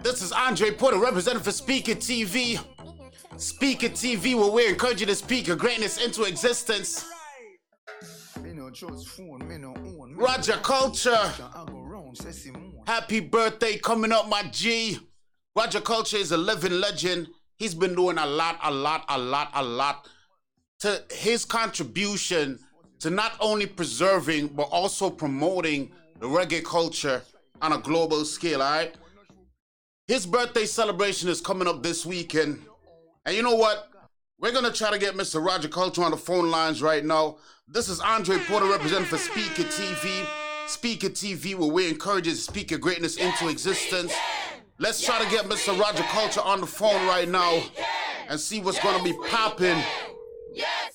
This is Andre Porter, representative for Speaker TV. Speaker TV, where we're encouraging to speak your greatness into existence. Roger Culture. Happy birthday coming up, my G. Roger Culture is a living legend. He's been doing a lot to his contribution to not only preserving, but also promoting the reggae culture on a global scale, all right? His birthday celebration is coming up this weekend. And you know what? We're going to try to get Mr. Roger Culture on the phone lines right now. This is Andre Porter, representing for Speaker TV. Speaker TV, where we encourage you to speak your greatness into existence. Let's try to get Mr. Roger Culture on the phone right now and see what's going to be popping.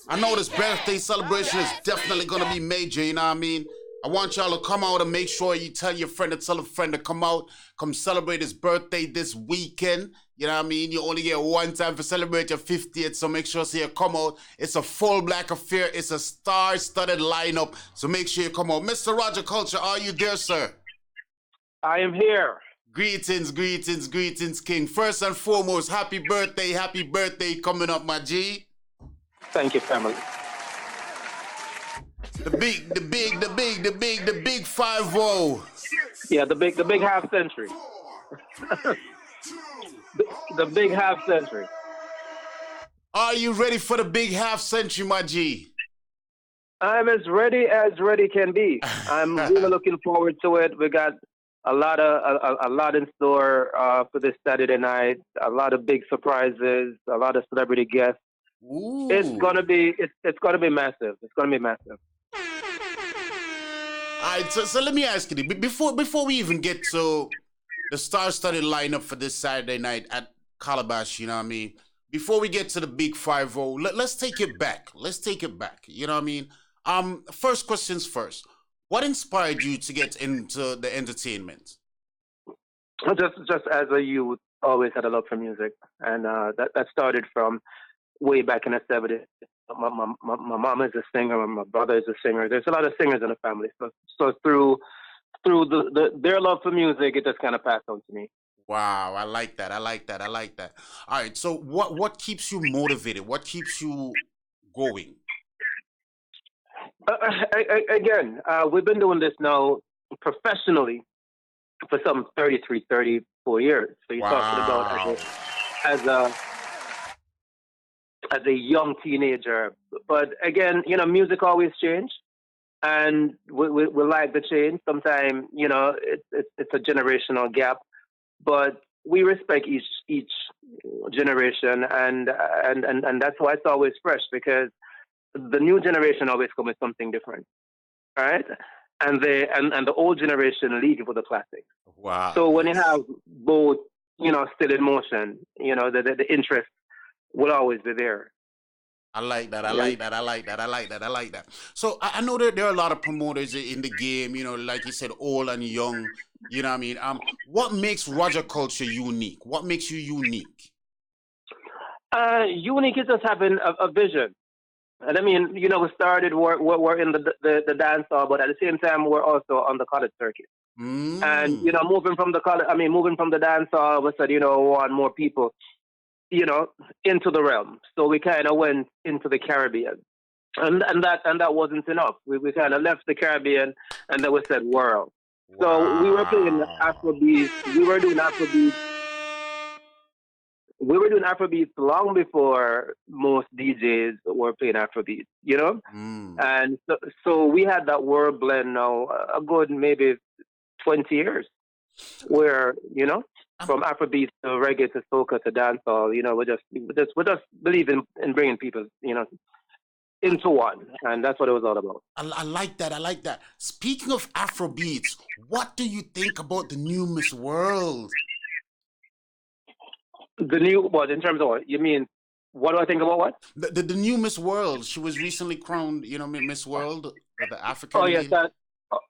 I know this birthday celebration is definitely going to be major, you know what I mean? I want y'all to come out and make sure you tell your friend to tell a friend to come out, come celebrate his birthday this weekend. You know what I mean? You only get one time to celebrate your 50th, so make sure you come out. It's a full black affair. It's a star-studded lineup, so make sure you come out. Mr. Roger Culture, are you there, sir? I am here. Greetings, King. First and foremost, happy birthday coming up, my G. Thank you, family. The big 5-0. Yeah, the big half century. the big half century. Are you ready for the big half century, my G? I'm as ready can be. I'm really looking forward to it. We got a lot in store for this Saturday night. A lot of big surprises. A lot of celebrity guests. Ooh. It's gonna be massive. It's gonna be massive. All right, so let me ask you, before we even get to the star-studded lineup for this Saturday night at Calabash, you know what I mean? Before we get to the big 5-0, let's take it back. You know what I mean? First questions first. What inspired you to get into the entertainment? Just as a youth, always had a love for music, and that started from way back in the 70s. My mom is a singer, my brother is a singer. There's a lot of singers in the family. So through their love for music, it just kind of passed on to me. Wow, I like that. All right, so what keeps you motivated? What keeps you going? We've been doing this now professionally for some 34 years. So you're talking about as a young teenager. But again, music always change, and we like the change. Sometimes, it's a generational gap, but we respect each generation, and that's why it's always fresh, because the new generation always comes with something different, right? And the old generation leave with the classics. Wow. So when you have both, still in motion, the interest will always be there. I like that. So I know that there are a lot of promoters in the game, like you said, old and young, you know what I mean? What makes Roger Culture unique? What makes you unique? Unique is just having a vision. And I mean, we started, we're in the dance hall, but at the same time, we're also on the college circuit. And, moving from the dance hall, we said, we want more people, into the realm. So we kind of went into the Caribbean. And that wasn't enough. We kind of left the Caribbean, and then we said world. Wow. So we were playing Afrobeat. We were doing Afrobeats long before most DJs were playing Afrobeats, And so we had that world blend now a good maybe 20 years, where, from Afrobeats to reggae to soca to dancehall, we just believe in bringing people, into one, and that's what it was all about. I like that. Speaking of Afrobeats, what do you think about the new Miss World? The new, what, in terms of what? You mean, what do I think about what? The new Miss World. She was recently crowned, Miss World, the African.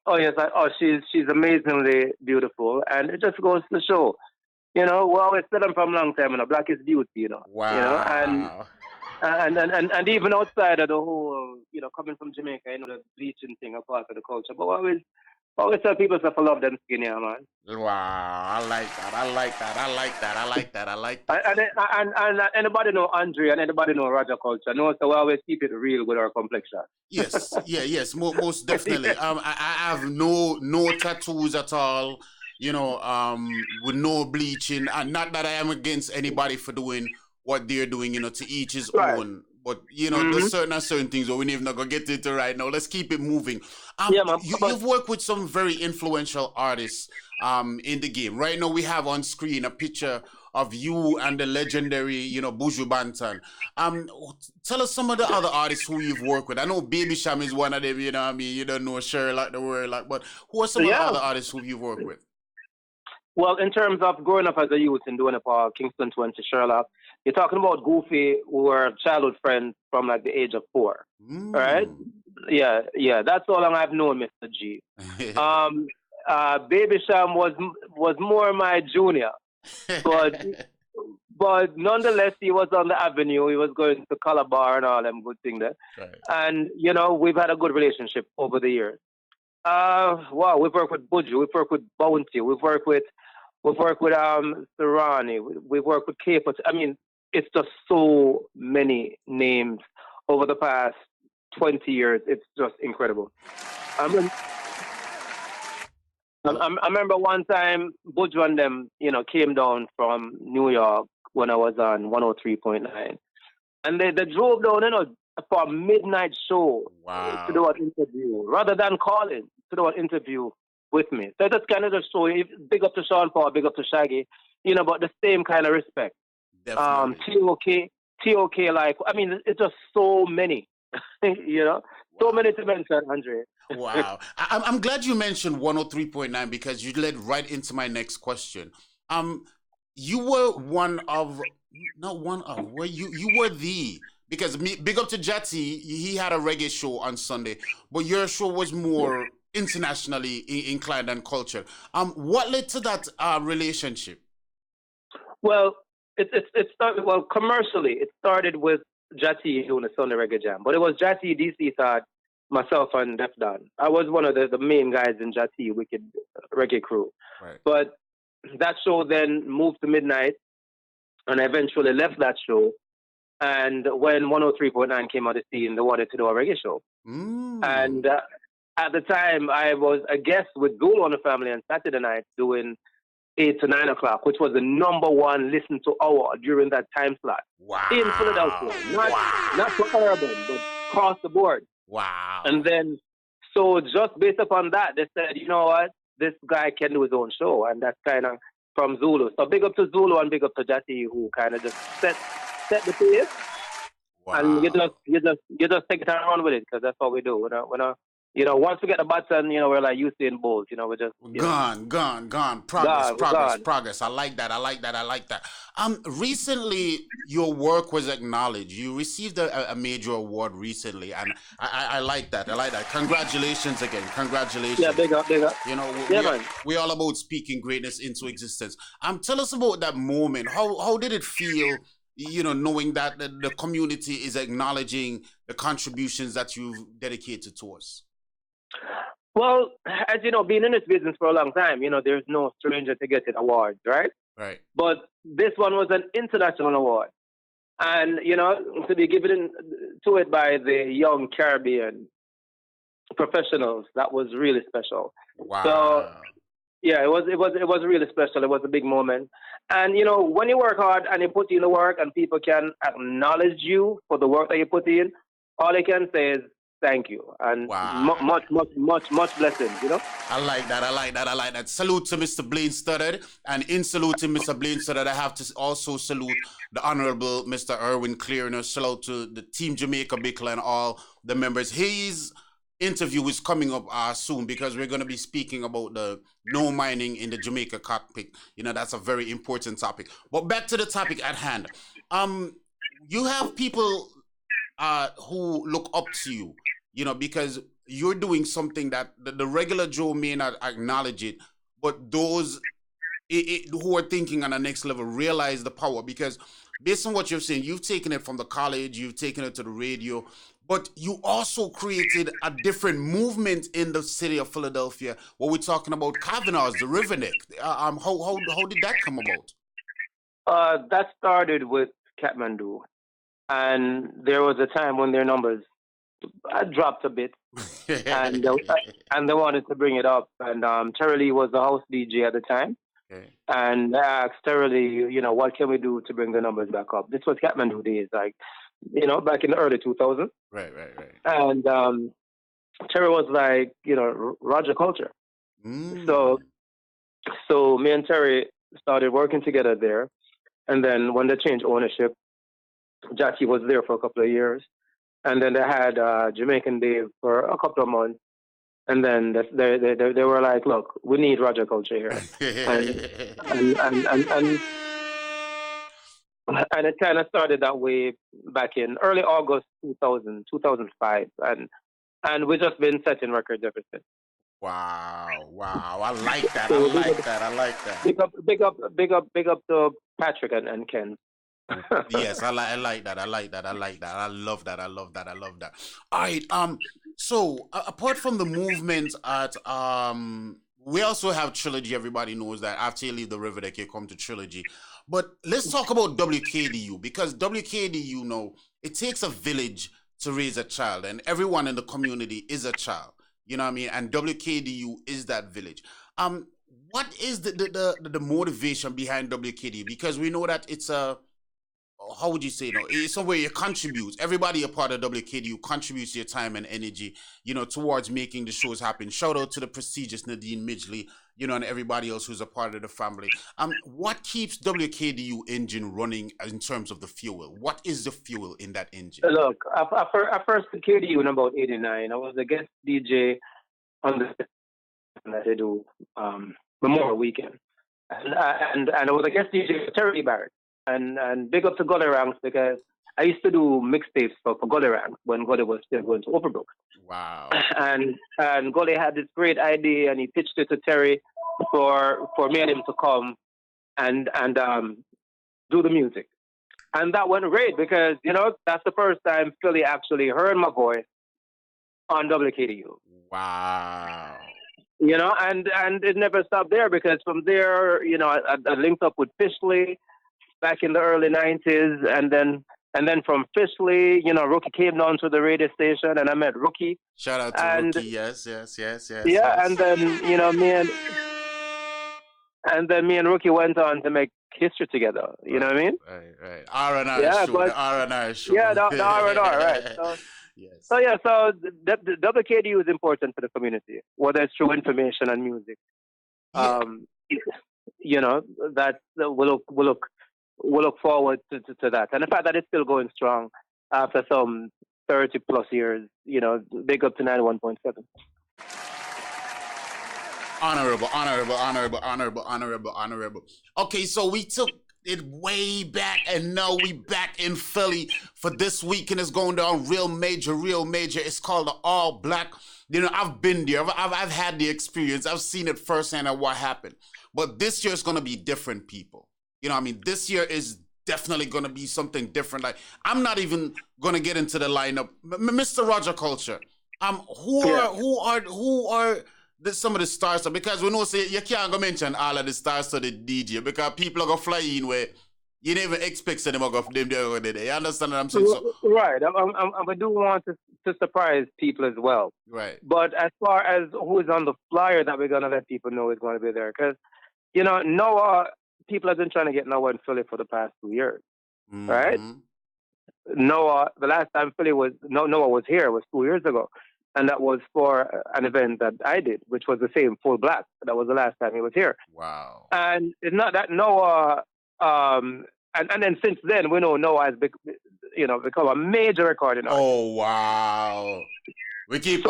Oh, yes, she's amazingly beautiful, and it just goes to show, we always said them from a long time, black is beauty, Wow. And even outside of the whole, coming from Jamaica, the bleaching thing a part of the culture. But always tell people to love them skin, yeah, man. Wow, I like that. I like that. I like that. I like that. I like that. And anybody know Andre and anybody know Roger culture. No, so we always keep it real with our complexion. Yes, yeah, yes, most definitely. I have no tattoos at all. With no bleaching, and not that I am against anybody for doing what they're doing. To each his Right. own. But Mm-hmm. there's certain things that we even not gonna get into right now. Let's keep it moving. Yeah, man. You've worked with some very influential artists in the game. Right now we have on screen a picture of you and the legendary, Buju Banton. Um, Tell us some of the other artists who you've worked with. I know Baby Sham is one of them, you know what I mean? You don't know Sherlock the word, like, but who are some of the Yeah. other artists who you've worked with? Well, in terms of growing up as a youth and doing it for Kingston 20 Sherlock, you're talking about Goofy, who were childhood friends from like the age of 4. All right? Mm. Yeah. That's how long I've known Mr. G. Um, Baby Sham was more my junior, but nonetheless, he was on the avenue. He was going to Calabar and all them good things there. Right. And, we've had a good relationship over the years. Wow, we've worked with Buju, we've worked with Bounty, we've worked with Serrani, we've worked with Cape. I mean, it's just so many names over the past 20 years. It's just incredible. I, mean, I remember one time Buju and them, came down from New York when I was on 103.9. And they drove down, for a midnight show to do Wow. an interview, rather than calling to do an interview with me. So that's kind of just show you, big up to Sean Paul, big up to Shaggy, but the same kind of respect. Definitely. TOK, like, I mean, it's just so many, so Wow. many to mention, Andre. Wow. I'm glad you mentioned 103.9 because you led right into my next question. Um, you were one of, not one of, were you were the, because big up to Jati, he had a reggae show on Sunday, but your show was more internationally inclined and culture. What led to that relationship? Well, it started, well, commercially, it started with Jati doing a Sunday Reggae Jam, but it was Jati, DC Thad, myself, and Def Don. I was one of the main guys in Jati Wicked Reggae crew. Right. But that show then moved to midnight, and I eventually left that show. And when 103.9 came on the scene, they wanted to do a reggae show. Mm. And at the time, I was a guest with Zulu on the Family on Saturday night doing 8 to 9 o'clock, which was the number one listened to hour during that time slot in Wow. Philadelphia. Not Wow. for urban, but across the board. And Wow. then, so just based upon that, they said, you know what, this guy can do his own show, and that's kind of from Zulu. So big up to Zulu and big up to Jati, who kind of just set the pace, and you Wow. just you just you just take it and run with it, because that's what we do. Once we get the button, we're like Usain Bolt. We just Gone. Progress, gone, we're progress, gone. progress. I like that. I like that. I like that. Recently your work was acknowledged. You received a major award recently, and I like that. I like that. Congratulations again. Yeah, Congratulations. big up, big up. You know, Yeah, we man. we all about speaking greatness into existence. Tell us about that moment. How did it feel? Knowing that the community is acknowledging the contributions that you've dedicated to us. Well, as you know, being in this business for a long time, there's no stranger to getting awards, right? Right. But this one was an international award. And, to be given to it by the young Caribbean professionals, that was really special. So, Wow. yeah, it was really special. It was a big moment. And, when you work hard and you put in the work and people can acknowledge you for the work that you put in, all I can say is thank you. And much, Wow. much, much, much blessings. I like that. I like that. I like that. Salute to Mr. Blaine Studdard. And in saluting Mr. Blaine Studdard, I have to also salute the Honorable Mr. Erwin Clearner. Salute to the Team Jamaica Bickle and all the members. His interview is coming up soon because we're going to be speaking about the no mining in the Jamaica cockpit. That's a very important topic. But back to the topic at hand. Um, you have people who look up to you, because you're doing something that the regular Joe may not acknowledge it, but those who are thinking on the next level realize the power, because based on what you're saying, you've taken it from the college, you've taken it to the radio, but you also created a different movement in the city of Philadelphia. What we're talking about, Kavanaugh's, the Riverneck. How did that come about? That started with Kathmandu, and there was a time when their numbers dropped a bit, and they wanted to bring it up. And Terry Lee was the house DJ at the time, Okay. and I asked Terry Lee, what can we do to bring the numbers back up? This was Kathmandu days, like back in the early 2000s. Right, right, right. And Terry was like, Roger Culture. Mm. So me and Terry started working together there. And then when they changed ownership, Jackie was there for a couple of years. And then they had Jamaican Dave for a couple of months. And then they were like, look, we need Roger Culture here. and and it kind of started that way back in early August 2000, 2005. And we've just been setting records ever since. Wow, wow. I like that. I So like that. I like that. big up to Patrick and Ken. Yes, I like that. I like that. I like that. I love that. I love that. I love that. All right. So apart from the movement at we also have Trilogy. Everybody knows that after you leave the River, they can come to Trilogy. But let's talk about WKDU, because WKDU, it takes a village to raise a child, and everyone in the community is a child. You know what I mean? And WKDU is that village. What is the motivation behind WKDU? Because we know that it's a, how would you say, it's somewhere you contribute. Everybody a part of WKDU contributes your time and energy, towards making the shows happen. Shout out to the prestigious Nadine Midgley, and everybody else who's a part of the family. What keeps WKDU engine running in terms of the fuel? What is the fuel in that engine? Look, I first KDU in about '89. I was a guest DJ on the that they do Memorial Weekend, and I was a guest DJ for Terry Barrett. And big up to Gully Ranks, because I used to do mixtapes for Gully Ranks when Gully was still going to Overbrook. Wow. And Gully had this great idea, and he pitched it to Terry for me and him to come and do the music. And that went great, because, that's the first time Philly actually heard my voice on WKDU. Wow. And it never stopped there, because from there, I linked up with Fishley back in the early 90s, and then from Fishley, Rookie came down to the radio station, and I met Rookie. Shout out to Rookie, yes. Yeah, Yes. and then me and Rookie went on to make history together. You know what I mean? Right. R&R show, the R&R show. Yeah, the R&R, right. So, yes. So the WKDU is important for the community, whether it's through information and music. Yeah. That we'll look forward to that. And the fact that it's still going strong after some 30 plus years, big up to 91.7. Honorable. Okay, so we took it way back, and now we back in Philly for this week, and it's going down real major. It's called the All Black. I've been there. I've had the experience. I've seen it firsthand of what happened. But this year is going to be different, people. This year is definitely going to be something different. Like, I'm not even going to get into the lineup. Mr. Roger Culture, who are some of the stars? Because we know, say, you can't go mention all of the stars to the DJ, because people are going to fly in where you never expect them to go them there. You understand what I'm saying? So, right. I do want to surprise people as well. Right. But as far as who is on the flyer that we're going to let people know is going to be there, because, Noah, people have been trying to get Noah in Philly for the past 2 years, right? Noah, the last time Noah was here was 2 years ago, and that was for an event that I did, which was the same Full Black. That was the last time he was here. Wow. And it's not that Noah, and then since then we know Noah has become a major recording artist. Oh wow! We keep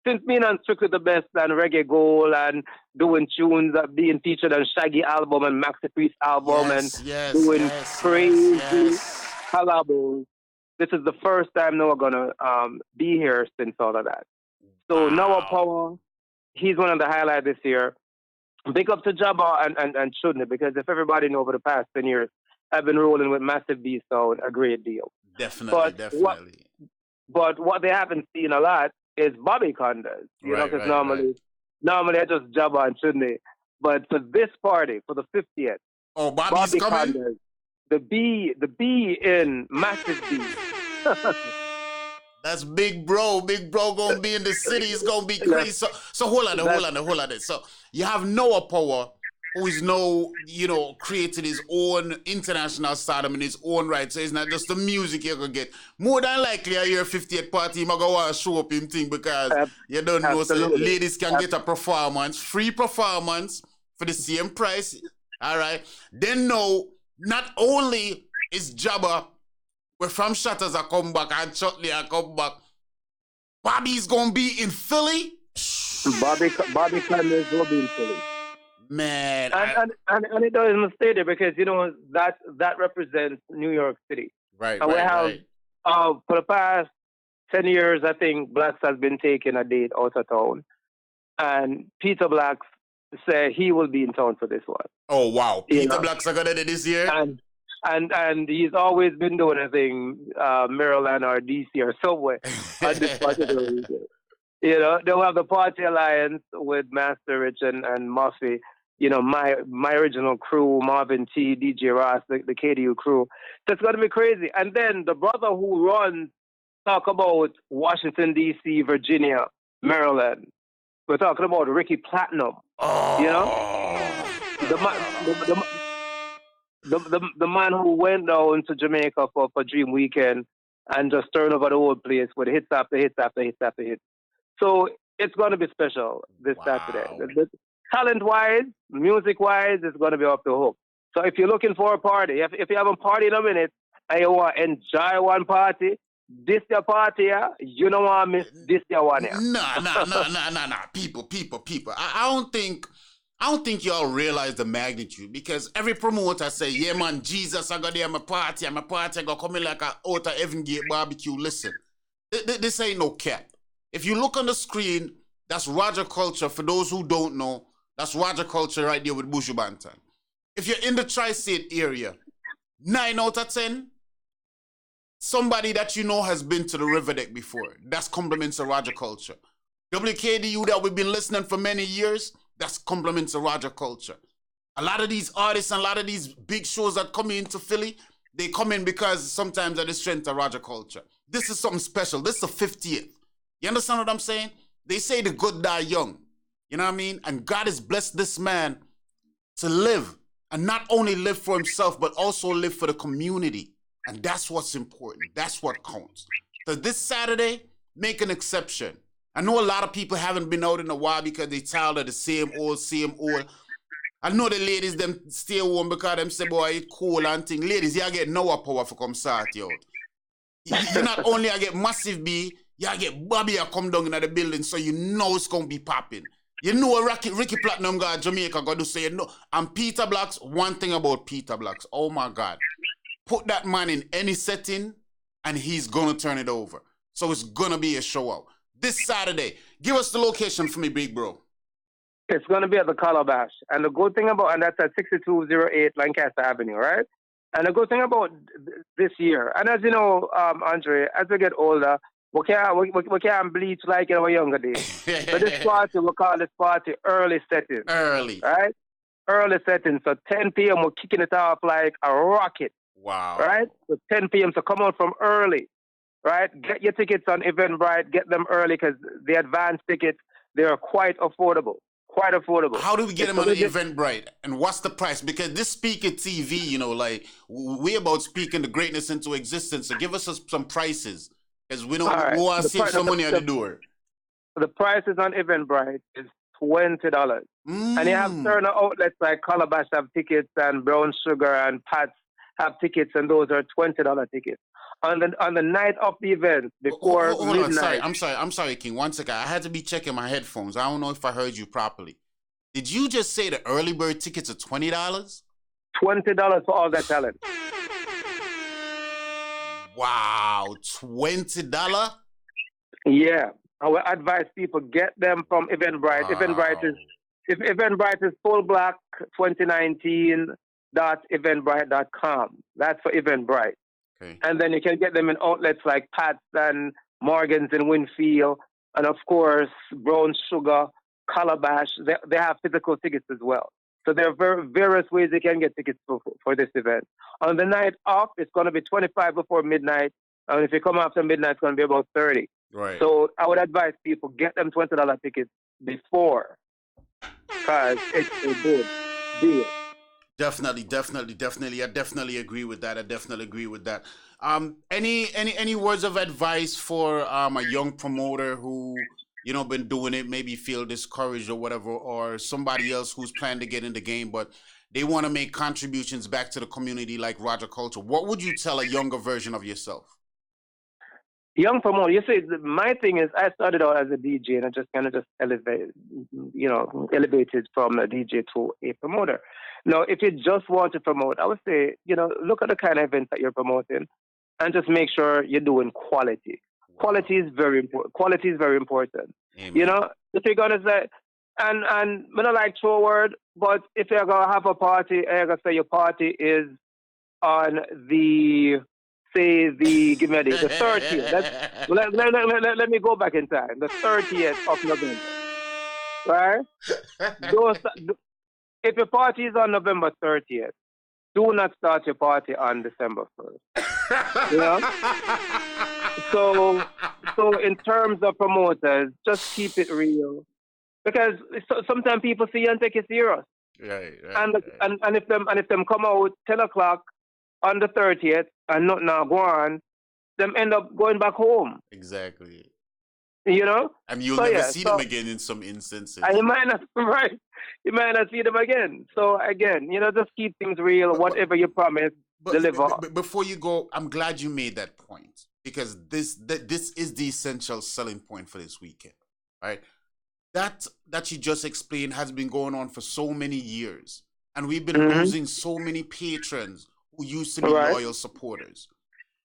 Since being on Strictly the Best and Reggae Gold and doing tunes, being featured on Shaggy album and Maxi Priest album, doing crazy collabos, this is the first time Noah gonna be here since all of that. So Noah Power, he's one of the highlights this year. Big up to Jabba and Chudney, because if everybody know, over the past 10 years, I've been rolling with Massive B Sound a great deal. Definitely, But definitely. what they haven't seen a lot is Bobby Condas, Right, because right, right. normally I just Jabba and Chudney. But for this party, for the 50th, Oh, Bobby's Bobby coming? Condas, the B in Massive B. That's big bro. Big bro gonna be in the city. It's gonna be crazy. that's, So that's hold on. So you have Noah Power, who is created his own international stardom in his own right. So it's not just the music you're gonna get. More than likely at your 50th party, you're gonna want to show up him thing because you don't know. So absolutely. ladies can get a performance, free performance for the same price. All right. Then no, not only is Jabba, we're from Shatters I come back and Chutley I come back. Bobby's gonna be in Philly. Bobby Condas will be in Philly. Man, And it doesn't stay there, because that represents New York City. right, And we right, have right. for the past 10 years, I think Blacks has been taking a date out of town, and Peter Blacks say he will be in town for this one. Oh wow, You Peter know, Black's are gonna do this year. and he's always been doing a thing, Maryland or DC or somewhere on this particular weekend. They'll have the Party Alliance with Master Rich and Muffy. My original crew, Marvin T, DJ Ross, the KDU crew. So it's going to be crazy. And then the brother who runs talk about Washington, D.C., Virginia, Maryland. We're talking about Ricky Platinum. Oh. You know? The man who went down to Jamaica for Dream Weekend and just turned over the whole place with hits after hits after hits after hits. So it's going to be special this Saturday. Talent-wise, music-wise, it's going to be off the hook. So if you're looking for a party, if you haven't partied in a minute and you want to enjoy one party, this your party, yeah? You don't want to miss this your one, yeah? Nah. People. I don't think y'all realize the magnitude, because every promoter say, yeah man, Jesus, I got there, my party, I got coming like a out of Heaven Gate barbecue. Listen, this ain't no cap. If you look on the screen, that's Roger Culture. For those who don't know, that's Roger Culture right there with Bushu Banton. If you're in the tri-state area, 9 out of 10, somebody that you know has been to the River Deck before. That's compliments of Roger Culture. WKDU that we've been listening for many years, that's compliments of Roger Culture. A lot of these artists and a lot of these big shows that come into Philly, they come in because sometimes of the strength of Roger Culture. This is something special. This is the 50th. You understand what I'm saying? They say the good die young. You know what I mean? And God has blessed this man to live, and not only live for himself, but also live for the community. And that's what's important. That's what counts. So this Saturday, make an exception. I know a lot of people haven't been out in a while because they tired of the same old. I know the ladies, them stay home because them say, boy, it's cool and thing. Ladies, you get no power for come start you out. You not only I get Massive B, you get Bobby come down in the building, so you know it's going to be popping. You know Ricky Platinum got Jamaica got to say, you know. And Peter Blacks, one thing about Peter Blacks, oh my God. Put that man in any setting and he's going to turn it over. So it's going to be a show out. This Saturday, give us the location for me, big bro. It's going to be at the Calabash. And the good thing about, and that's at 6208 Lancaster Avenue, right? And the good thing about this year, and as you know, Andre, as we get older, we can't bleach like in our younger days. So this party, we call this party early setting. Early. Right? Early setting. So 10 p.m., we're kicking it off like a rocket. Wow. Right? So 10 p.m., so come out from early. Right? Get your tickets on Eventbrite. Get them early because the advanced tickets, they are quite affordable. Quite affordable. How do we get them on Eventbrite? And what's the price? Because this Speaker TV, you know, like, we about speaking the greatness into existence. So give us some prices. Because we don't want to save some money at the door. The prices on Eventbrite is $20. And you have certain outlets like Calabash have tickets, and Brown Sugar and Pat's have tickets, and those are $20 tickets. On the night of the event, before midnight. I'm sorry, King. 1 second. I had to be checking my headphones. I don't know if I heard you properly. Did you just say the early bird tickets are $20? $20 for all that talent. Wow, $20? Yeah. I will advise people, get them from Eventbrite. Wow. If Eventbrite is fullblack2019.eventbrite.com. That's for Eventbrite. Okay. And then you can get them in outlets like Pat's and Morgan's in Winfield, and of course Brown Sugar, Calabash. They have physical tickets as well. So there are various ways you can get tickets for this event. On the night off, it's going to be 25 before midnight, and if you come after midnight, it's going to be about 30. Right. So I would advise people get them $20 tickets before, because it's a good deal. Definitely. I definitely agree with that. Any words of advice for a young promoter who been doing it, maybe feel discouraged or whatever, or somebody else who's planning to get in the game, but they want to make contributions back to the community like Roger Culture? What would you tell a younger version of yourself? Young promoter, you see, my thing is, I started out as a DJ and I just kind of elevated from a DJ to a promoter. Now, if you just want to promote, I would say, look at the kind of events that you're promoting and just make sure you're doing quality. Wow. Quality is very important. Amen. If you're going to say, and I don't like throw word, but if you're going to have a party, you're going to say your party is on the 30th. Let me go back in time. The 30th of November, right? If your party is on November 30th, do not start your party on December 1st. So in terms of promoters, just keep it real, because sometimes people see you and take you serious. Right. And if them come out 10 o'clock on the 30th and not now go on, them end up going back home. Exactly. And you'll never see them again in some instances. And you might not see them again. So again, just keep things real. Whatever you promise, deliver. But before you go, I'm glad you made that point, because this is the essential selling point for this weekend, right? That you just explained has been going on for so many years, and we've been losing so many patrons who used to be loyal supporters.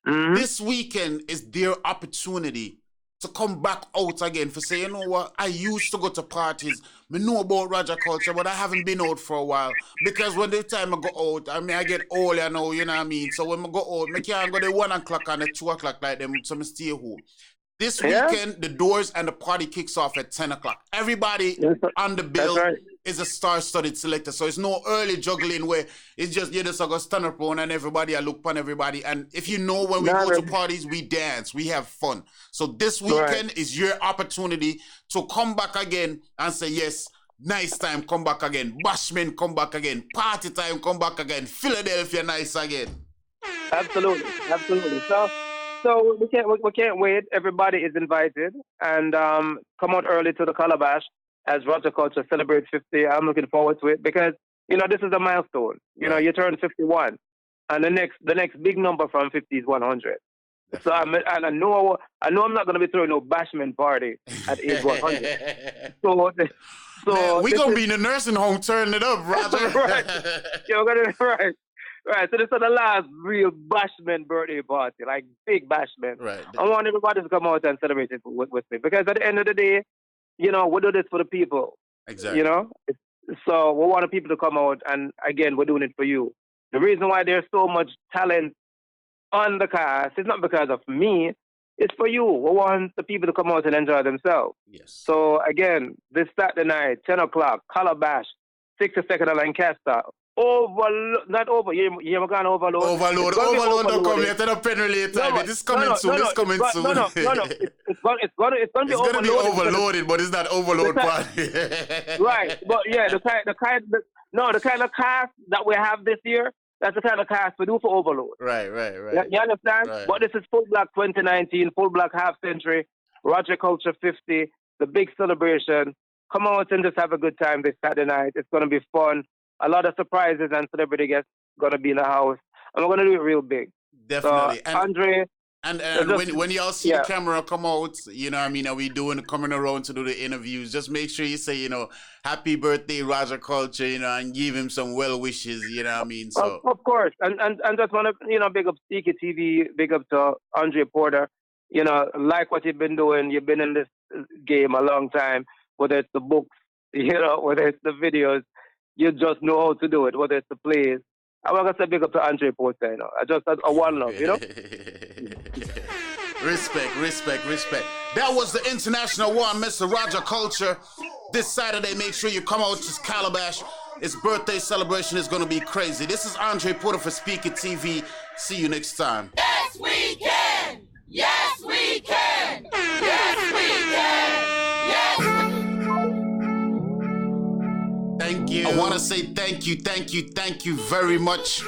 This weekend is their opportunity to come back out again, for say, you know what, I used to go to parties, I know about Roger Culture, but I haven't been out for a while, because when the time I go out, I get old, you know what I mean? So when I go out, I can't go to 1 o'clock and the 2 o'clock like them, so I stay home. This weekend, the doors and the party kicks off at 10 o'clock. Everybody on the bill is a star-studded selector. So it's no early juggling where it's just, you just go stand up on and everybody, I look upon everybody. And if you know, when we go to parties, we dance, we have fun. So this weekend is your opportunity to come back again and say, yes, nice time, come back again. Bashman, come back again. Party time, come back again. Philadelphia, nice again. Absolutely. So we can't wait. Everybody is invited, and come out early to the Calabash as Roger Culture celebrates 50. I'm looking forward to it, because this is a milestone. You turn 51, and the next big number from 50 is 100. So I know I'm not going to be throwing no bashment party at age 100. So we're going to be in the nursing home turning it up, Roger. Right. We're going to right. Right, so this is the last real bashment birthday party, like big bashment. Right. I want everybody to come out and celebrate it with me, because at the end of the day, we do this for the people. Exactly. So we want the people to come out, and again, we're doing it for you. The reason why there's so much talent on the cast is not because of me, it's for you. We want the people to come out and enjoy themselves. Yes. So again, this Saturday night, 10 o'clock, Calabash, 62nd and Lancaster. Not over. You're going to overload. Overload don't come later. The pen related time. It is coming soon. It's coming soon. No. It's going to be overloaded, but it's not overload party. Right. But yeah, the kind of cast that we have this year, that's the kind of cast we do for overload. Right. You understand? Right. But this is Full Black 2019, Full Black Half Century, Roger Culture 50, the big celebration. Come out and just have a good time this Saturday night. It's going to be fun. A lot of surprises and celebrity guests going to be in the house. And we're going to do it real big. Definitely. So, Andre... And when y'all see the camera come out, are we coming around to do the interviews? Just make sure you say, happy birthday, Roger Culture, and give him some well wishes, So of course. And just want to, big up Sticky TV, big up to Andre Porter. Like what you've been doing. You've been in this game a long time, whether it's the books, whether it's the videos, you just know how to do it, whether it's the plays. I'm going to say big up to Andre Porter, I just had a one love, Respect. That was the international one, Mr. Roger Culture. This Saturday, make sure you come out to Calabash. His birthday celebration is going to be crazy. This is Andre Porter for Speaker TV. See you next time. Yes, we can! Yes, we can! Yes, we can! Yes! Thank you. I want to say thank you very much.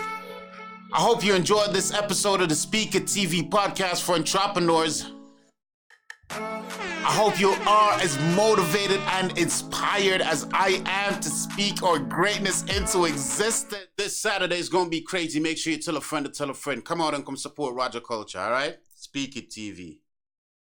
I hope you enjoyed this episode of the Speaker TV podcast for entrepreneurs. I hope you are as motivated and inspired as I am to speak our greatness into existence. This Saturday is going to be crazy. Make sure you tell a friend to tell a friend. Come out and come support Roger Culture, all right? Speaker TV.